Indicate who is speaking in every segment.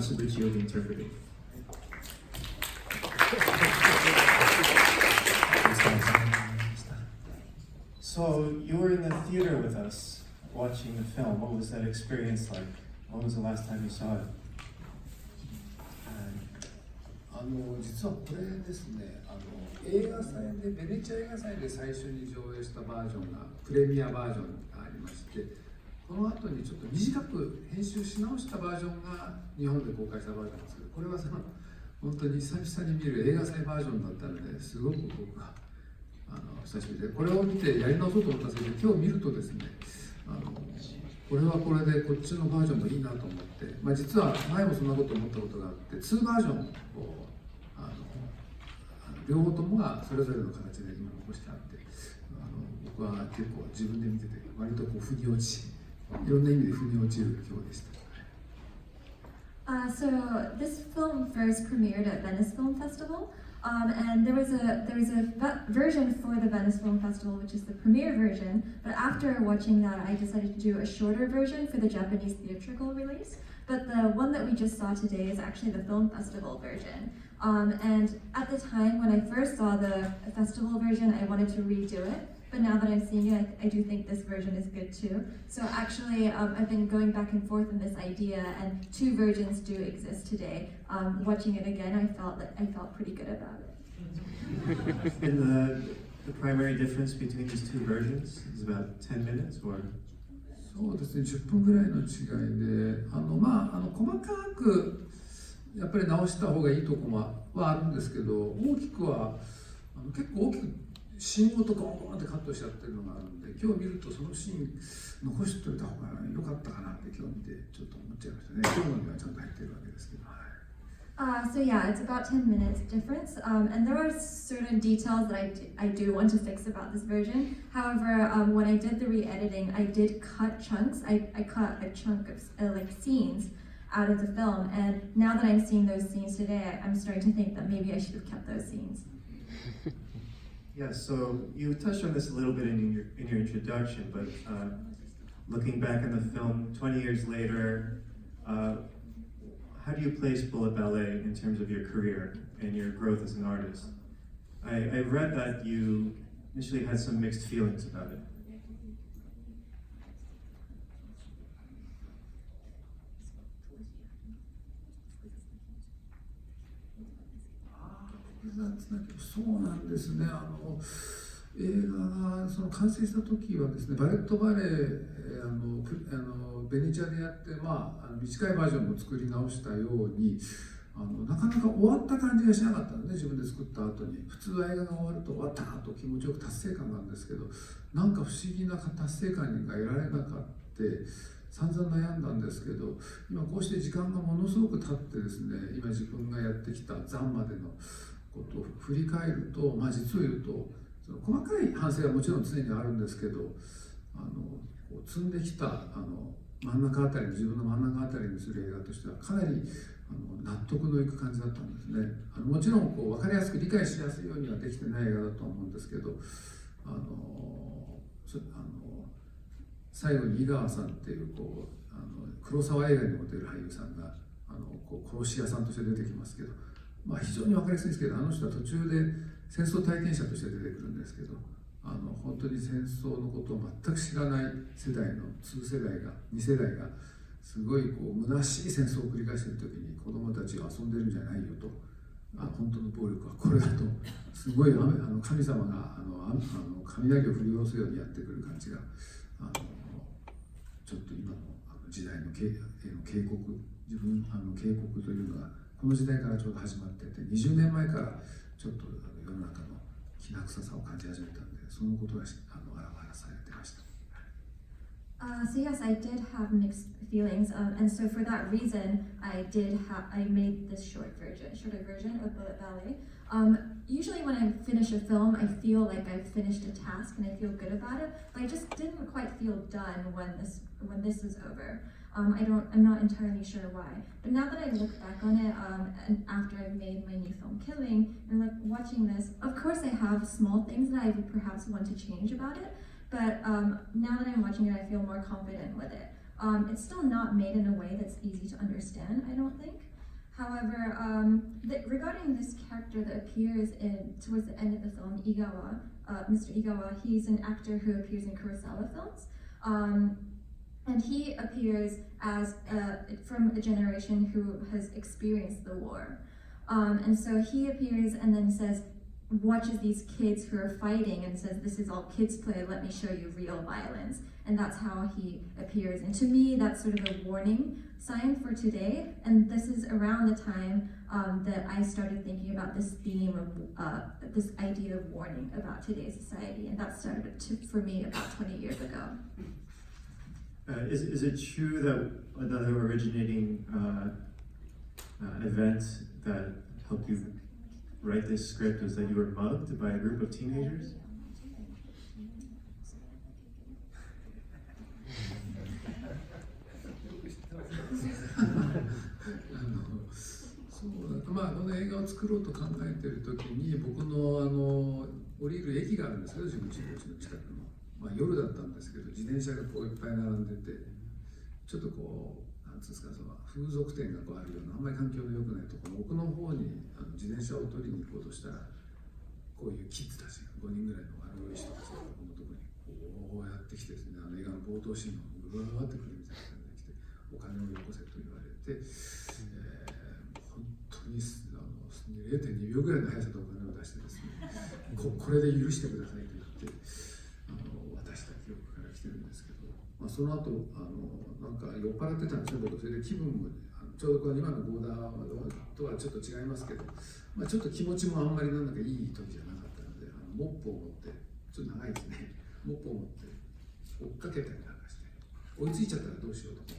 Speaker 1: 話ぶちを interpreting. So you were in the theater with us watching the film. What was that experience like? When was the last time you saw it?
Speaker 2: 実はこれですね、映画祭でベネチア映画祭で最初に上映したバージョンがプレミアバージョンがありまして、この後にちょっと短く編集し直したバージョンが日本で公開したバージョンですけど、これは本当に久々に見る映画祭バージョンだったのですごく僕が久しぶりで、これを見てやり直そうと思ったんですけど、今日見るとですね、これはこれでこっちのバージョンもいいなと思って、実は前もそんなこと思ったことがあって、2バージョンを両方ともがそれぞれの形で今残してあって、僕は結構自分で見てて割と腑に落ち、いろんな意味で腑に落ちる今日でした。
Speaker 3: So this film first premiered at Venice Film Festival, and there was a version for the Venice Film Festival, which is the premiere version. But after watching that, I decided to do a shorter version for the Japanese theatrical release. But the one that we just saw today is actually the film festival version. And at the time when I first saw the festival version, I wanted to redo it. But now that I'm seeing it, I do think this version is good too. So actually, I've been going back and forth on this idea, and two versions do exist today. Watching it again, I felt pretty good about it.
Speaker 1: And the primary difference between these two versions is about 10 minutes, or?
Speaker 2: そうですね、10分ぐらいの違いで、細かくやっぱり直した方がいいところはあるんですけど、大きくは結構大きくシーンごとゴンゴンってカットしちゃってるのがあるんで、今日見るとそのシーン残しておいた方が良かったかなって今日見てちょっと思っちゃいましたね。今日のにはちゃんと入ってるわけですけど。
Speaker 3: So yeah, it's about 10 minutes difference, and there are certain details that I do want to fix about this version. However, when I did the re-editing, I did cut chunks. I cut a chunk of like scenes out of the film, and now that I'm seeing those scenes today, I'm starting to think that maybe I should have kept those scenes.
Speaker 1: Yeah, so you touched on this a little bit in your introduction, but looking back on the film 20 years later, how do you place Bullet Ballet in terms of your career and your growth as an artist? I read that you initially had some mixed feelings about it.
Speaker 2: そうなんですね。映画が完成した時はですね、バレットバレエベネチアでやって、短いバージョンも作り直したようになかなか終わった感じがしなかったんで、自分で作った後に。普通は映画が終わると終わったと気持ちよく達成感なんですけど、なんか不思議な達成感が得られなかった。散々悩んだんですけど、今こうして時間がものすごく経ってですね、今自分がやってきた残までのことを振り返ると、実を言うと細かい反省はもちろん常にあるんですけど、積んできた真ん中あたり、自分の真ん中あたりにする映画としてはかなり納得のいく感じだったんですね。もちろん分かりやすく理解しやすいようにはできてない映画だと思うんですけど、最後に井川さんっていう黒沢映画にも出る俳優さんが殺し屋さんとして出てきますけど、非常に分かりやすいですけど、あの人は途中で戦争体験者として出てくるんですけど、本当に戦争のことを全く知らない世代の2世代が2世代がすごい虚しい戦争を繰り返している時に、子供たちが遊んでるんじゃないよと、本当の暴力はこれだと、すごい神様が雷を振り下ろすようにやってくる感じがちょっと今の時代の警告、自分警告というのがこの時代からちょうど始まってて、20年前からちょっと世の中のきな臭さを感じ始めたんで、そのことが表されてました。
Speaker 3: So yes, I did have mixed feelings, and so for that reason, I made this shorter version of Bullet Ballet. Usually when I finish a film, I feel like I've finished a task and I feel good about it, but I just didn't quite feel done when this is over. I'm not entirely sure why. But now that I look back on it, and after I've made my new film Killing, and like watching this, of course I have small things that I would perhaps want to change about it, but now that I'm watching it, I feel more confident with it. It's still not made in a way that's easy to understand, I don't think. However, regarding this character that appears towards the end of the film, Igawa, Mr. Igawa, he's an actor who appears in Kurosawa films. And he appears as from a generation who has experienced the war. And so he appears and then says, watches these kids who are fighting and says, this is all kids play, let me show you real violence. And that's how he appears. And to me, that's sort of a warning sign for today. And this is around the time that I started thinking about this theme of this idea of warning about today's society. And that started for me about 20 years ago.
Speaker 1: Is it true that another originating event that helped you write this script was that you were mugged by a group of teenagers?
Speaker 2: この映画を作ろうと考えている時に僕の降りる駅があるんですけど、自分家の近くの、夜だったんですけど、自転車がこういっぱい並んでて、ちょっとこうなんつうんですか、その風俗店がこうあるようなあんまり環境の良くないところの奥の方に自転車を取りに行こうとしたら、こういうキッズたちが5人ぐらいの悪い人たちが僕のところにこうやってきてですね、映画の冒頭シーンのうわーってくるみたいな感じで来て、お金をよこせと言われて、本当に0.2秒ぐらいの速さでお金を出してですね、これで許してくださいと言って渡した記憶から来てるんですけど、その後なんか酔っ払ってたんですよ、僕。それで気分もちょうどこの今のボーダーとはちょっと違いますけど、ちょっと気持ちもあんまりなんだかいい時じゃなかったので、モップを持って、ちょっと長いですね、モップを持って追っかけたりなんかして、追いついちゃったらどうしようとか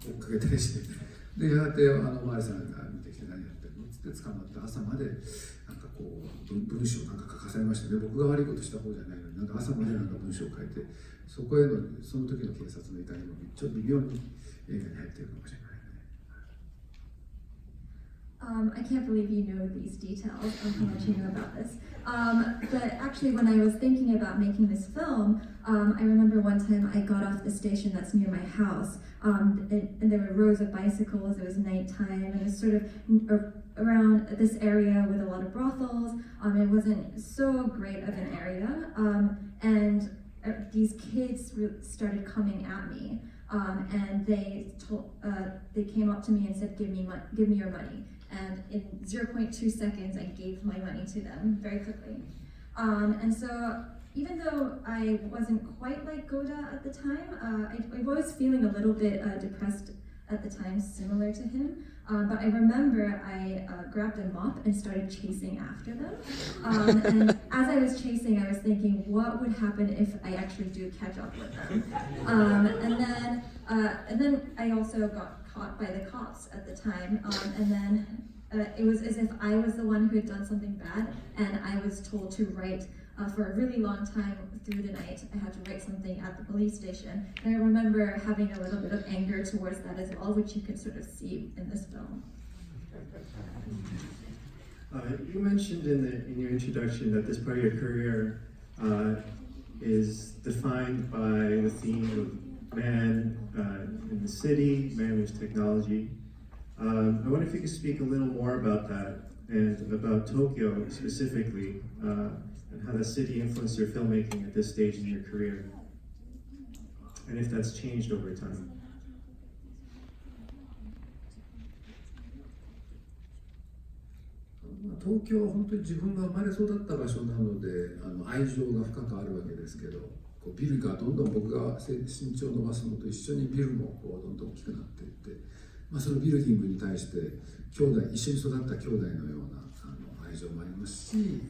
Speaker 2: 追っかけたりして、でやがてマリさんが見てきて何やってるのって捕まって朝までなんかこう文章なんか書かされましたね。僕が悪いことした方じゃないのに、なんか朝までなんか文章を書いて、そこへのその時の警察の怒りもちょっと微妙に映画に入っているかもしれないね。
Speaker 3: I can't believe you know these details of how much you know about this. But actually, when I was thinking about making this film, I remember one time I got off the station that's near my house, and there were rows of bicycles. It was nighttime, and it was sort of around this area with a lot of brothels. It wasn't so great of an area, and these kids started coming at me, and they came up to me and said, "Give me your money." And in 0.2 seconds, I gave my money to them very quickly. And so, even though I wasn't quite like Goda at the time, I was feeling a little bit depressed at the time, similar to him. But I remember I grabbed a mop and started chasing after them. And as I was chasing, I was thinking, what would happen if I actually do catch up with them? And then I also got caught by the cops at the time. And then it was as if I was the one who had done something bad, and I was told to write for a really long time through the night. I had to write something at the police station. And I remember having a little bit of anger towards that as well, which you can sort of see in this film.
Speaker 1: You mentioned in your introduction that this part of your career is defined by the theme of man in the city, man with technology. I wonder if you could speak a little more about that and about Tokyo specifically, and how the city influenced your filmmaking at this stage in your career, and if that's changed over time.
Speaker 2: 東京は本当に自分が生まれ育った場所なので愛情が深くあるわけですけど、こうビルがどんどん僕が身長を伸ばすのと一緒にビルもこうどんどん大きくなっていって、そのビルディングに対して一緒に育った兄弟のような愛情もありますし、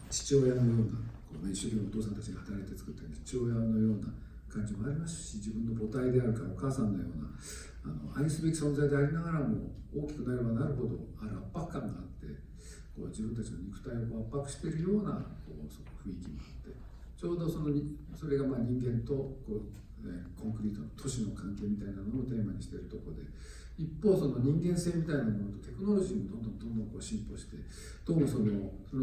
Speaker 2: 父親のようなこう、一生懸命お父さんたちが働いて作った父親のような感じもありますし、自分の母体であるからお母さんのような愛すべき存在でありながらも大きくなればなるほど圧迫感があって、こう自分たちの肉体を圧迫しているようなこう雰囲気もあって、ちょうどそれが人間とこうコンクリートの都市の関係みたいなのをテーマにしているところで、一方その人間性みたいなものとテクノロジーもどんどんこう進歩して、どうもその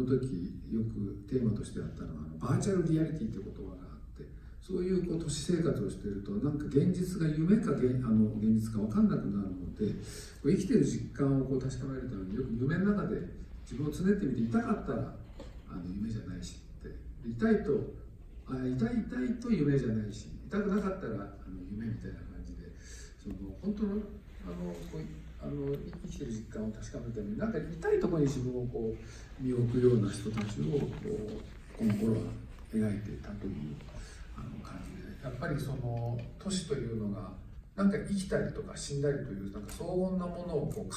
Speaker 2: 時よくテーマとしてあったのはバーチャルリアリティという言葉があって、そういう都市生活をしているとなんか現実が夢か現実か分かんなくなるので、生きてる実感を確かめるためによく夢の中で自分をつねってみて、痛かったら夢じゃないしって、痛いと夢じゃないし、痛くなかったら夢みたいな感じで、本当の生きてる実感を確かめるためになんか痛いところに自分を身を置くような人たちをこの頃は描いていたという感じで、やっぱり都市というのがなんか生きたりとか死んだりというなんか荘厳なものを隠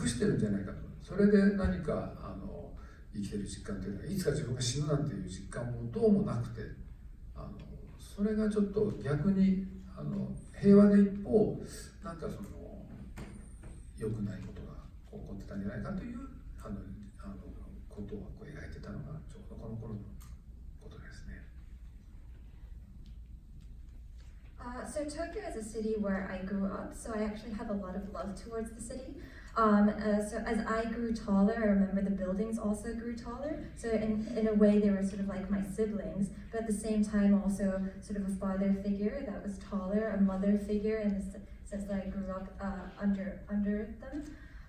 Speaker 2: してるんじゃないかと。それで何か生きてる実感というのは、いつか自分が死ぬなんていう実感もどうもなくて、それがちょっと逆に平和で一方なんか良くないことが起こってたんじゃないかということを描いてたのがちょうどこの頃のことですね。
Speaker 3: So Tokyo is a city where I grew up, so I actually have a lot of love towards the city. So as I grew taller, I remember the buildings also grew taller. So in a way, they were sort of like my siblings, but at the same time also sort of a father figure that was taller, a mother figure in the sense that I grew up under them.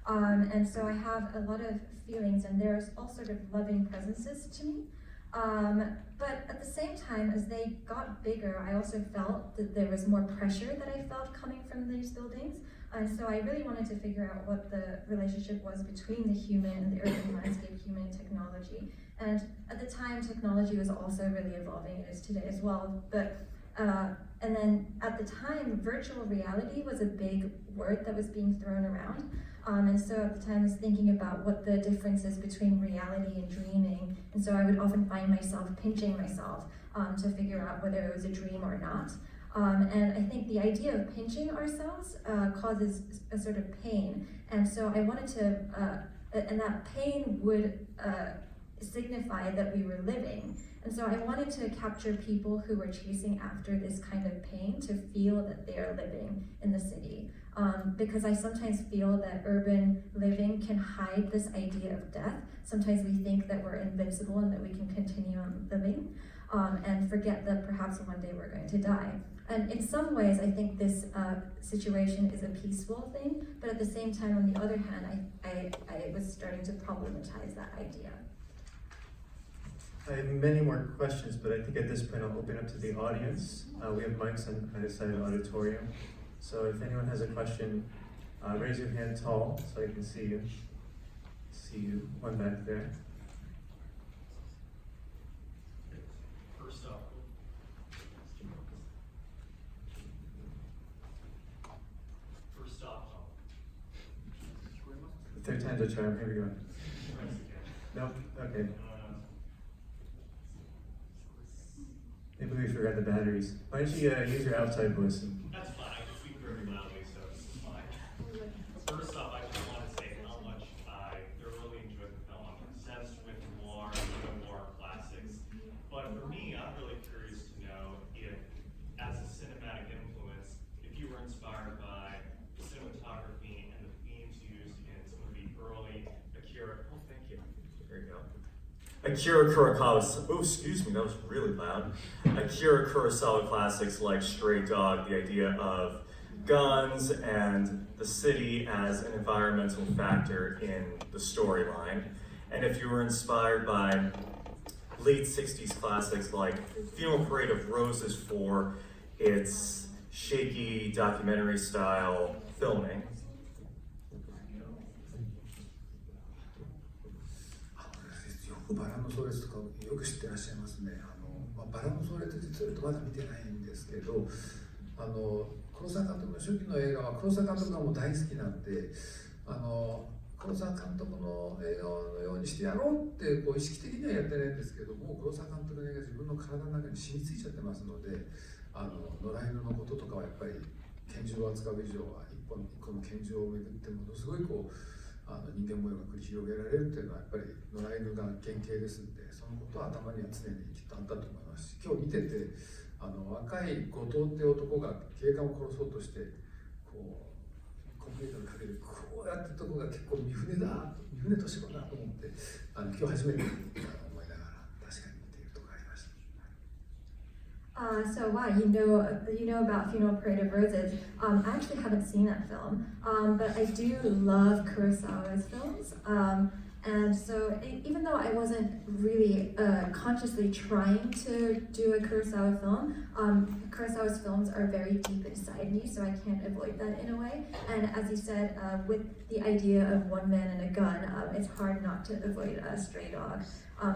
Speaker 3: And so I have a lot of feelings, and there's all sort of loving presences to me. But at the same time, as they got bigger, I also felt that there was more pressure that I felt coming from these buildings. And so I really wanted to figure out what the relationship was between the human and the urban landscape, human and technology. And at the time, technology was also really evolving, it is today as well. But and then at the time, virtual reality was a big word that was being thrown around. And so at the time I was thinking about what the difference is between reality and dreaming. And so I would often find myself pinching myself to figure out whether it was a dream or not. And I think the idea of pinching ourselves causes a sort of pain. And so I wanted to, and that pain would signify that we were living. And so I wanted to capture people who were chasing after this kind of pain to feel that they are living in the city. Because I sometimes feel that urban living can hide this idea of death. Sometimes we think that we're invincible and that we can continue on living, and forget that perhaps one day we're going to die. And in some ways, I think this situation is a peaceful thing, but at the same time, on the other hand, I was starting to problematize that idea.
Speaker 1: I have many more questions, but I think at this point I'll open up to the audience. We have mics on either side of the auditorium. So if anyone has a question, raise your hand tall so I can see you. See you, one back there.
Speaker 4: First up.
Speaker 1: The third time's a charm, here we go. Nope, okay. Maybe we forgot the batteries. Why don't you use your outside voice?
Speaker 4: That's fine, I can speak very loudly, so it's fine. First off, I just want to say how much I thoroughly enjoyed the film. I'm obsessed with noir, neo-noir classics. But for me, I'm really curious to know if, as a cinematic influence, if you were inspired by the cinematography and the themes used in some of the early Akira. Oh, thank you. There you go.
Speaker 5: Akira Kurosawa's, oh, excuse me, that was really loud. Akira Kurosawa classics like Stray Dog, the idea of guns and the city as an environmental factor in the storyline. And if you were inspired by late 60s classics like Funeral Parade of Roses for its shaky documentary style filming.
Speaker 2: バラの葬列とかよく知ってらっしゃいますね。バラの葬列実はまだ見てないんですけど、黒沢監督の初期の映画は黒沢監督がもう大好きなんで、黒沢監督の映画のようにしてやろうって意識的にはやってないんですけども、黒沢監督の映画自分の体の中に染みついちゃってますので、野良犬のこととかはやっぱり拳銃を扱う以上は一個の拳銃をめぐってものすごい人間模様が繰り広げられるっていうのはやっぱり野良犬が原型ですんで、そのことは頭には常にきっとあったと思いますし、今日見てて若い後藤って男が警官を殺そうとしてコンクリートの陰でこうやってるとこが結構三船敏郎だと思って今日初めて思いながら確かに見ているところがありました。
Speaker 3: So wow, you know about Funeral Parade of Roses. I actually haven't seen that film, but I do love Kurosawa's films. And so even though I wasn't really consciously trying to do a Kurosawa film, Kurosawa's films are very deep inside me, so I can't avoid that in a way. And as you said, with the idea of one man and a gun, it's hard not to avoid a stray dog.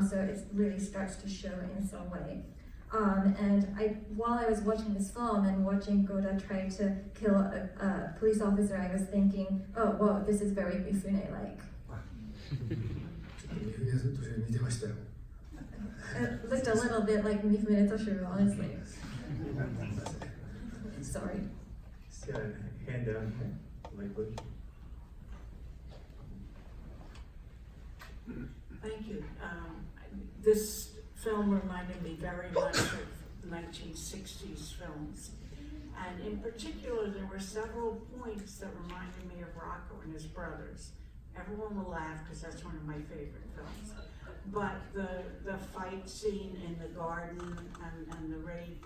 Speaker 3: So it really starts to show in some way. While I was watching this film and watching Goda try to kill a police officer, I was thinking, oh, whoa, this is very Mifune-like.
Speaker 2: ちょっと三船さんと似てましたよ。
Speaker 3: It looked a little bit like Mifune Toshiro, honestly. Sorry.
Speaker 1: Just got a hand down here, like Bush.
Speaker 6: Thank you. This film reminded me very much of 1960s films. And in particular, there were several points that reminded me of Rocco and his brothers. Everyone will laugh because that's one of my favorite films. But the fight scene in the garden and the rape,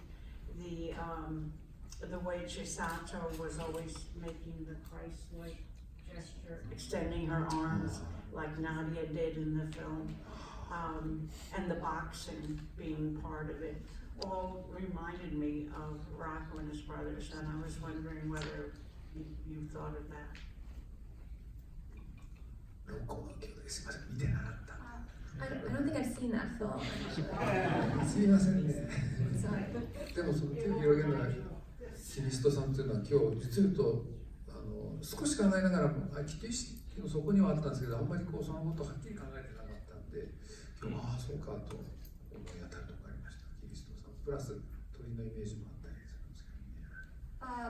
Speaker 6: the way Chisato was always making the Christ-like gesture, extending her arms like Nadia did in the film, and the boxing being part of it, all reminded me of Rocco and his brothers, and I was wondering whether you thought of that.
Speaker 2: 六甲の兄弟すいません見てなかった。
Speaker 3: I don't think I've seen that film, actually.
Speaker 2: すいませんね。
Speaker 3: Sorry.
Speaker 2: でもその手を広げるのはキリストさんというのは今日実を言うと少し考えながらもきっと意識の底にはあったんですけどあんまりこうそのことをはっきり考えてなかったんで今日ああそうかと思い当たるところがありましたキリストさんプラス鳥のイメージもあったりするんですけどね。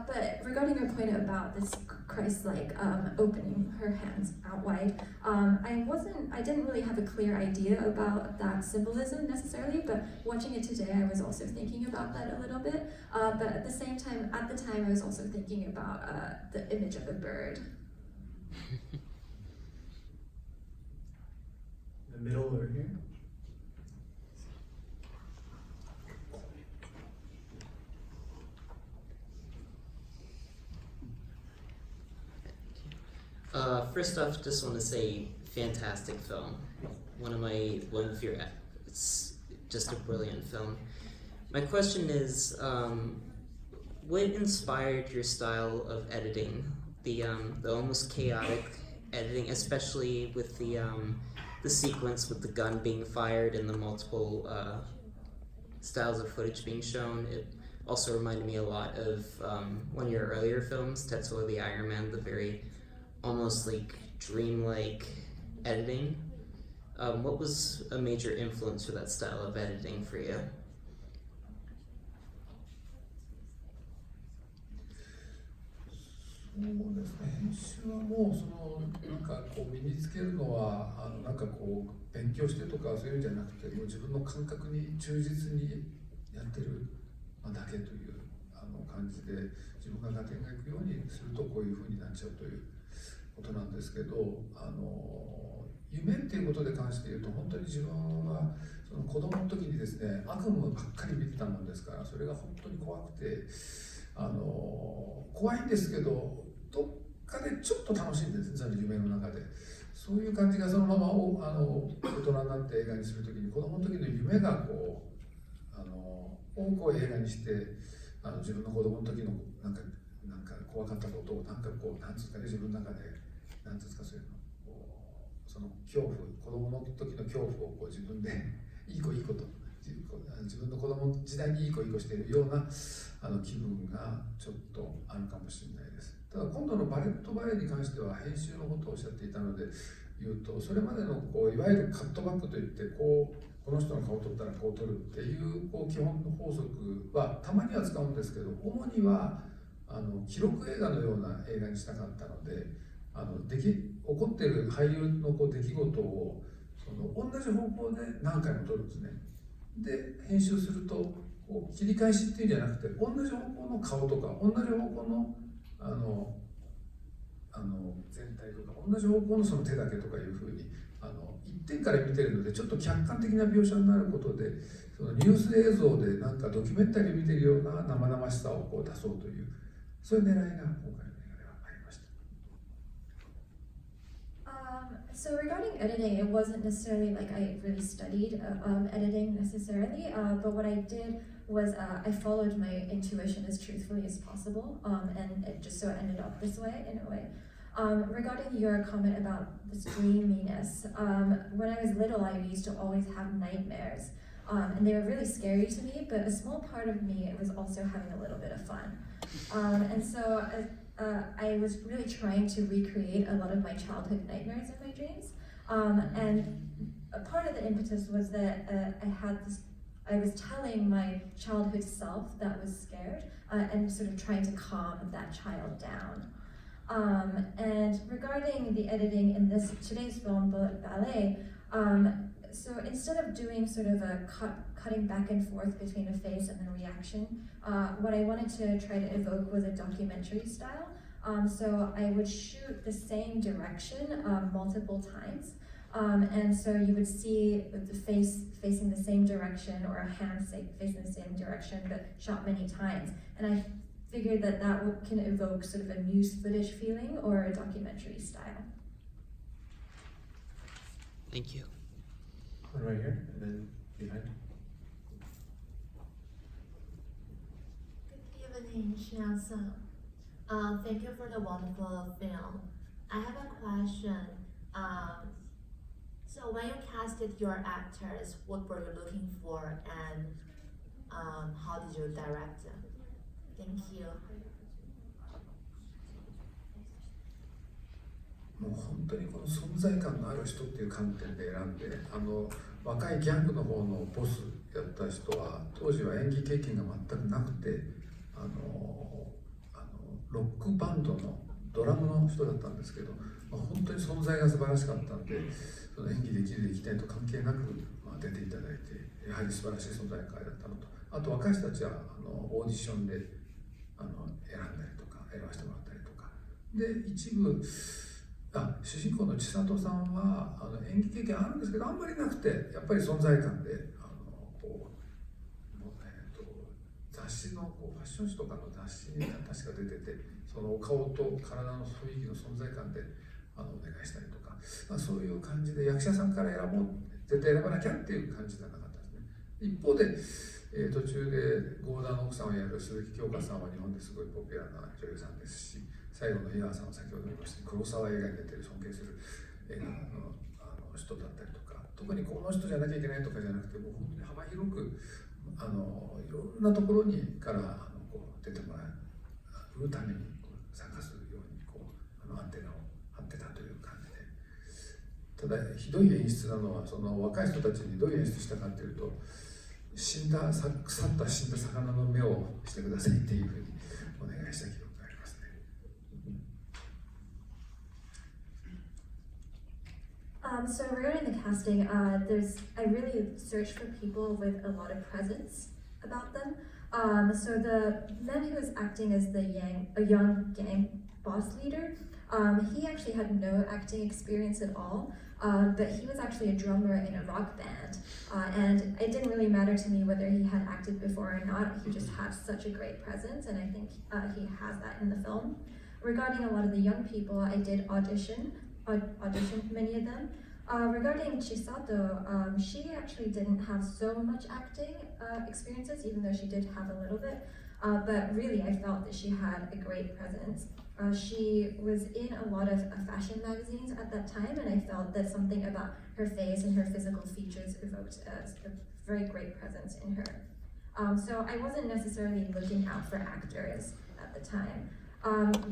Speaker 3: But regarding your point about this Christ-like opening her hands out wide, I didn't really have a clear idea about that symbolism necessarily, but watching it today, I was also thinking about that a little bit. But at the time, I was also thinking about the image of a bird.
Speaker 1: In the middle over here.
Speaker 7: First off, just want to say, fantastic film. It's just a brilliant film. My question is, what inspired your style of editing? The almost chaotic editing, especially with the sequence with the gun being fired and the multiple styles of footage being shown. It also reminded me a lot of one of your earlier films, Tetsuo the Iron Man, the very almost like dreamlike editing. What was a major influence for that style of editing for you?
Speaker 2: そうですね編集はもうそのなんかこう身につけるのはなんかこう勉強してとかそういうんじゃなくてもう自分の感覚に忠実にやってるだけという感じで自分が合点がいくようにするとこういうふうになっちゃうということなんですけど夢っていうことで関して言うと本当に自分はその子供の時にですね悪夢ばっかり見てたもんですからそれが本当に怖くて怖いんですけどどっかでちょっと楽しいんですね夢の中でそういう感じがそのまま大人になって映画にする時に子供の時の夢がこうを映画にして自分の子供の時のなんか怖かったことをなんかこうなんつうかね自分の中でなんつうんですかそういうのその恐怖子供の時の恐怖をこう自分でいい子と自分の子供時代にいい子しているような気分がちょっとあるかもしれないです。ただ今度のバレットバレエに関しては編集のことをおっしゃっていたので言うとそれまでのこういわゆるカットバックといってこの人の顔を撮ったらこう撮るっていう基本の法則はたまには使うんですけど主には記録映画のような映画にしたかったので起こっている俳優の出来事を同じ方向で何回も撮るんですね。で編集すると切り返しっていうんじゃなくて同じ方向の顔とか同じ方向の全体とか同じ方向のその手だけとかいうふうに一点から見てるのでちょっと客観的な描写になることでそのニュース映像でなんかドキュメンタリー見てるような生々しさをこう出そうという、そういう狙いが今回の映画ではありました。
Speaker 3: So regarding editing, it wasn't necessarily like I really studied editing necessarily, but what I did was I followed my intuition as truthfully as possible, and it just so ended up this way in a way. Regarding your comment about this dreaminess, when I was little, I used to always have nightmares, and they were really scary to me, but a small part of me was also having a little bit of fun. And so I was really trying to recreate a lot of my childhood nightmares in my dreams. And a part of the impetus was that I was telling my childhood self that was scared and sort of trying to calm that child down. And regarding the editing in today's film, Bullet Ballet, so instead of doing sort of a cutting back and forth between a face and then reaction, what I wanted to try to evoke was a documentary style. So I would shoot the same direction multiple times. And so you would see the face facing the same direction or a hand facing the same direction, but shot many times. And I figured that can evoke sort of a news footage feeling or a documentary style.
Speaker 7: Thank you.
Speaker 1: One right here, and then behind.
Speaker 8: Good evening, Shinya-san. Thank you for the wonderful film. I have a question. So when you casted your actors, what were you looking for, and how did you direct them? Thank you.
Speaker 2: もう本当にこの存在感のある人っていう観点で選んで、若いギャングの方のボスやった人は当時は演技経験が全くなくて、ロックバンドのドラムの人だったんですけど、本当に存在が素晴らしかったんで、その演技できるできないと関係なく、出ていただいて、やはり素晴らしい存在感だったのと、あと若い人たちはオーディションで選んだりとか選ばせてもらったりとかで、一部主人公の千里さんは演技経験あるんですけどあんまりなくて、やっぱり存在感で雑誌のファッション誌とかの雑誌に確か出てて、そのお顔と体の雰囲気の存在感でお願いしたりとか、そういう感じで役者さんから選ぼう、絶対選ばなきゃっていう感じじゃなかったですね。一方で、途中で郷田の奥さんをやる鈴木京香さんは日本ですごいポピュラーな女優さんですし、最後の井川さんは先ほど言いました黒沢映画に出てる尊敬する映画の人だったりとか、特にこの人じゃなきゃいけないとかじゃなくて、もう本当に幅広くいろんなところから出てもらうために探すようにアンテナを張ってたという感じで、ただひどい演出なのは、その若い人たちにどういう演出したかっていうと、腐った死んだ魚の目をしてくださいっていうふうにお願いした記憶がありますね。
Speaker 3: So regarding the casting, I really searched for people with a lot of presence about them. So the man who was acting as a young gang boss leader, he actually had no acting experience at all, but he was actually a drummer in a rock band, and it didn't really matter to me whether he had acted before or not. He just had such a great presence, and I think he has that in the film. Regarding a lot of the young people, I did audition many of them. Regarding Chisato, she actually didn't have so much acting experiences, even though she did have a little bit, but really I felt that she had a great presence. She was in a lot of fashion magazines at that time, and I felt that something about her face and her physical features evoked a very great presence in her. So I wasn't necessarily looking out for actors at the time.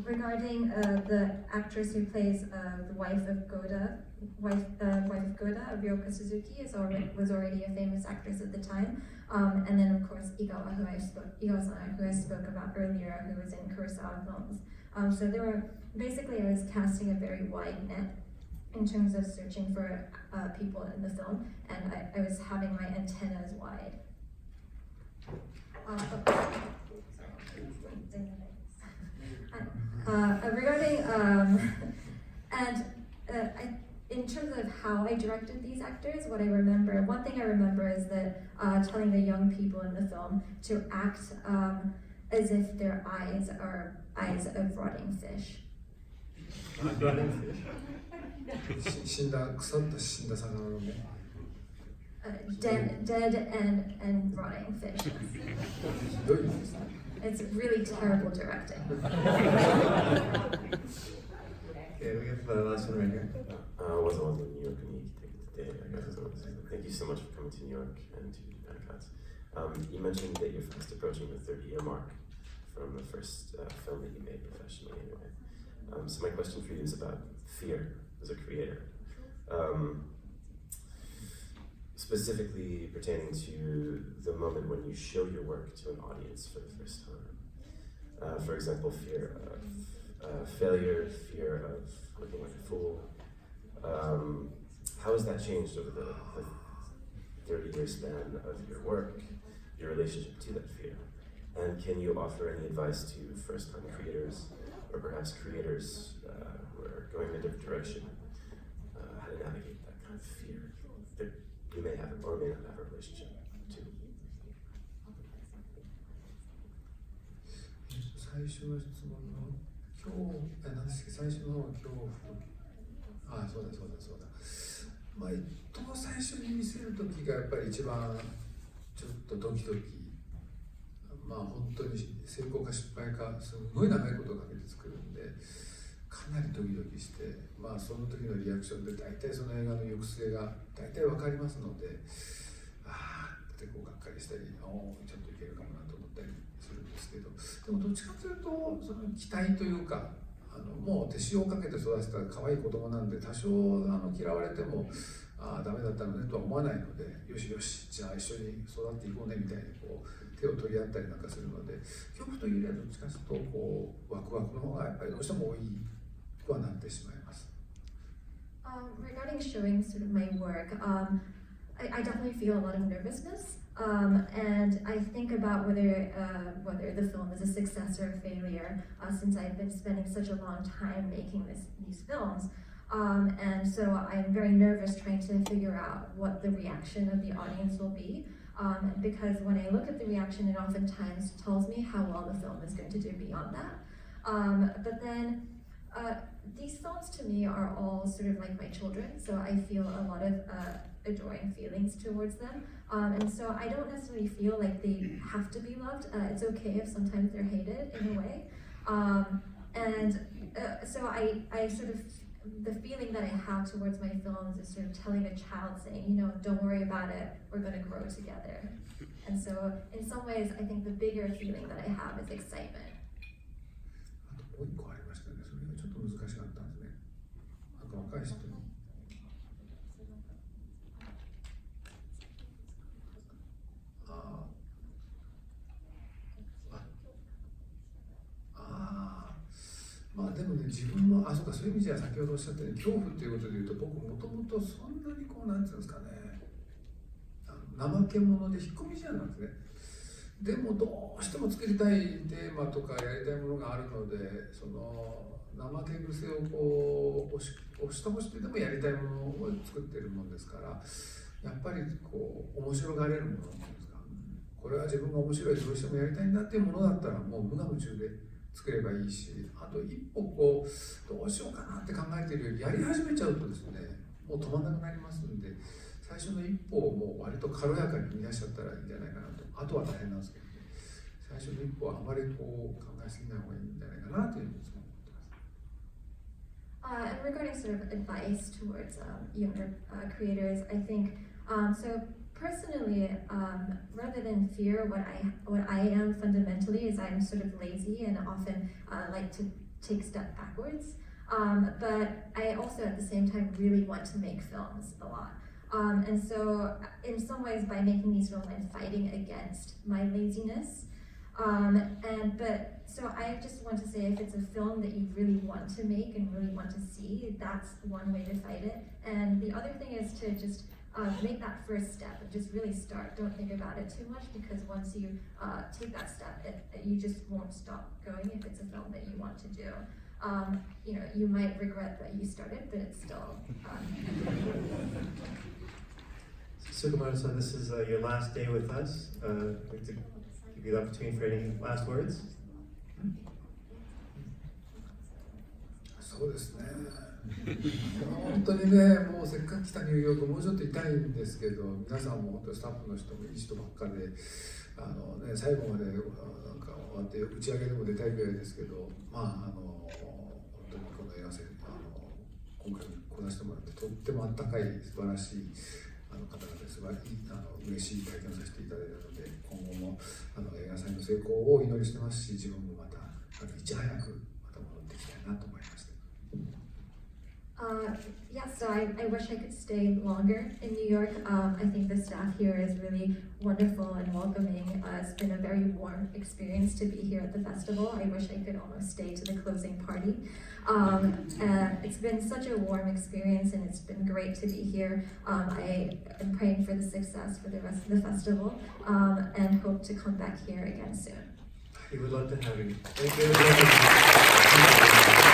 Speaker 3: Regarding the actress who plays the wife of Goda, Ryoka Suzuki, was already a famous actress at the time. And then of course Igawa, who I spoke about earlier, who was in Kurosawa films. So I was casting a very wide net in terms of searching for people in the film, and I was having my antennas wide. Regarding in terms of how I directed these actors, one thing I remember is that telling the young people in the film to act as if their eyes are eyes of rotting fish.
Speaker 2: 死んだ腐った死んだ魚の目
Speaker 3: Dead and rotting fish.
Speaker 2: ひどいですね
Speaker 3: It's really terrible directing.
Speaker 1: Okay, we have the last one right here.
Speaker 9: わざわざニューヨークに来てくれてありがとうございます。Thank you so much for coming to New York and to Anacuts. You mentioned that you're fast approaching the 30-year mark from the first film that you made professionally anyway. So my question for you is about fear as a creator. Specifically pertaining to the moment when you show your work to an audience for the first time. For example, fear of failure, fear of looking like a fool. How has that changed over the 30-year span of your work, your relationship to that fear? And can you offer any advice to first-time creators, or perhaps creators who are going in a different direction, how to navigate that kind of fear that you may have or may not have a relationship to?
Speaker 2: 最初の質問の何ですか最初の恐怖そうだまあ一等最初に見せる時がやっぱり一番ちょっとドキドキまあ本当に成功か失敗かすごい長いことをかけて作るんでかなりドキドキしてまあその時のリアクションで大体その映画の行く末が大体分かりますのでってこうがっかりしたりちょっといけるかもなと思ったりするんですけどでもどっちかというとその期待というかもう手塩をかけて育てた可愛い子供なんで多少嫌われてもダメだったのねとは思わないのでよしよしじゃあ一緒に育っていこうねみたいにこう手を取り合ったりなんかするので恐怖というよりはどっちかというとこうワクワクの方がやっぱりどうしても多いくはなってしまいます。
Speaker 3: Regarding showing sort of my work, I definitely feel a lot of nervousness, and I think about whether the film is a success or a failure, since I've been spending such a long time making these films. And so I'm very nervous trying to figure out what the reaction of the audience will be, because when I look at the reaction, it oftentimes tells me how well the film is going to do beyond that. But then these films to me are all sort of like my children, so I feel a lot of adoring feelings towards them. And so I don't necessarily feel like they have to be loved. It's okay if sometimes they're hated in a way. So I sort of, the feeling that I have towards my films is sort of telling a child saying, don't worry about it, we're going to grow together. And so in some ways, I think the bigger feeling that I have is excitement.
Speaker 2: もう一個ありましたね。それがちょっと難しかったんですね。なんか若い人に。まあでもね、自分の、そうか、そういう意味じゃ先ほどおっしゃったように、恐怖っていうことで言うと、僕もともとそんなにこう、なんていうんですかね、怠け者で引っ込み思案なんですね。でもどうしても作りたいテーマとかやりたいものがあるので、その怠け癖をこう押しとしてでもやりたいものを作ってるもんですから、やっぱりこう面白がれるものなんですか、これは自分が面白いどうしてもやりたいんだっていうものだったらもう無我夢中で作ればいいし、あと一歩こうどうしようかなって考えてるよりやり始めちゃうとですね、もう止まらなくなりますんで、最初の一歩をもう割と軽やかに踏み出しちゃったらいいんじゃないかなと。あとは大変なんですけどね、最初の一歩はあまりこう考えすぎない方がいいんじゃないかなというふうに思ってます。
Speaker 3: And regarding sort of advice towards younger creators, I think so. Personally, rather than fear, what I am fundamentally is I'm sort of lazy and often like to take a step backwards. But I also at the same time really want to make films a lot. And so in some ways by making these films, I'm fighting against my laziness. So I just want to say if it's a film that you really want to make and really want to see, that's one way to fight it. And the other thing is to just make that first step and just really start. Don't think about it too much, because once you take that step, you just won't stop going if it's a film that you want to do. you might regret that you started, but it's still
Speaker 1: Tsukamoto-san, this is your last day with us. I'd like to give you the opportunity for any last words.
Speaker 2: そうですね。本当にね、もうせっかく来たニューヨーク、もうちょっといたいんですけど、皆さんも本当スタッフの人もいい人ばっかで、最後までなんか終わって打ち上げでも出たいぐらいですけど、本当にこの映画祭、今回来させてもらってとってもあったかい素晴らしい方々ですごい嬉しい体験をさせていただいたので、今後も映画祭の成功をお祈りしてますし、自分もまたいち早くまた戻っていきたいなと思いました。
Speaker 3: So I wish I could stay longer in New York. I think the staff here is really wonderful and welcoming. It's been a very warm experience to be here at the festival. I wish I could almost stay to the closing party. It's been such a warm experience and it's been great to be here. I am praying for the success for the rest of the festival and hope to come back here again soon.
Speaker 1: We would love to have you. Thank you.